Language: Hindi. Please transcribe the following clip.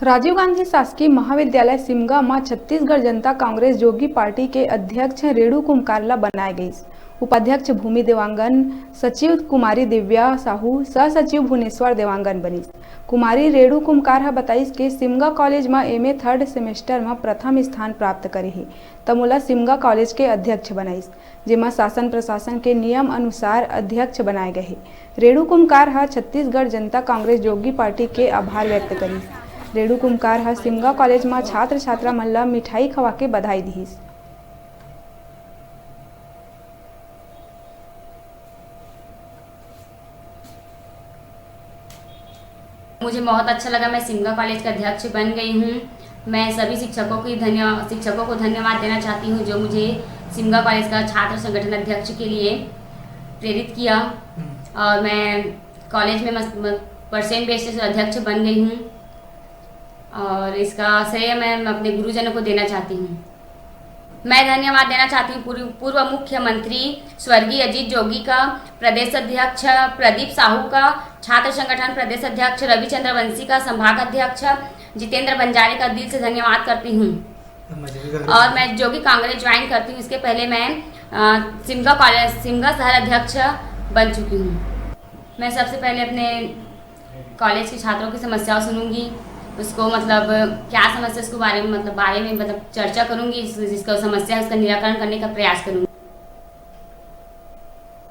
राजीव गांधी शासकीय महाविद्यालय सिमगा में छत्तीसगढ़ जनता कांग्रेस जोगी पार्टी के अध्यक्ष रेणु कुमकारला बनाए गए। उपाध्यक्ष भूमि देवांगन, सचिव कुमारी दिव्या साहू, सह सचिव भुवनेश्वर देवांगन बनी। कुमारी रेणु कुमकार बताइस कि सिमगा कॉलेज में एमए थर्ड सेमेस्टर में प्रथम स्थान प्राप्त करे ही तमोला सिमगा कॉलेज के अध्यक्ष बनाइस, जेमा शासन प्रशासन के नियम अनुसार अध्यक्ष बनाए गए। रेणु कुमकार छत्तीसगढ़ जनता कांग्रेस जोगी पार्टी के आभार व्यक्त करी। रेणु कुमकार सिमगा कॉलेज में छात्र छात्रा मन ला मिठाई खवा के बधाई दीस। मुझे बहुत अच्छा लगा। मैं सिमगा कॉलेज का अध्यक्ष बन गई हूँ। मैं सभी शिक्षकों को धन्यवाद देना चाहती हूँ जो मुझे सिमगा कॉलेज का छात्र संगठन अध्यक्ष के लिए प्रेरित किया और मैं कॉलेज में परसेंट बेसिस अध्यक्ष बन गई हूँ और इसका श्रेय मैं अपने गुरुजनों को देना चाहती हूँ। मैं धन्यवाद देना चाहती हूँ पूर्व मुख्यमंत्री स्वर्गीय अजीत जोगी का, प्रदेश अध्यक्ष प्रदीप साहू का, छात्र संगठन प्रदेश अध्यक्ष रविचंद्र वंशी का, संभाग अध्यक्ष जितेंद्र बंजारे का दिल से धन्यवाद करती हूँ। और मैं जोगी कांग्रेस ज्वाइन करती हूँ, इसके पहले मैं सिमगा शहर अध्यक्ष बन चुकी हूँ। मैं सबसे पहले अपने कॉलेज के छात्रों की समस्याओं सुनूंगी, उसको क्या समस्या उसके बारे में चर्चा करूंगी, जिसका समस्या है उसका निराकरण करने का प्रयास करूंगी।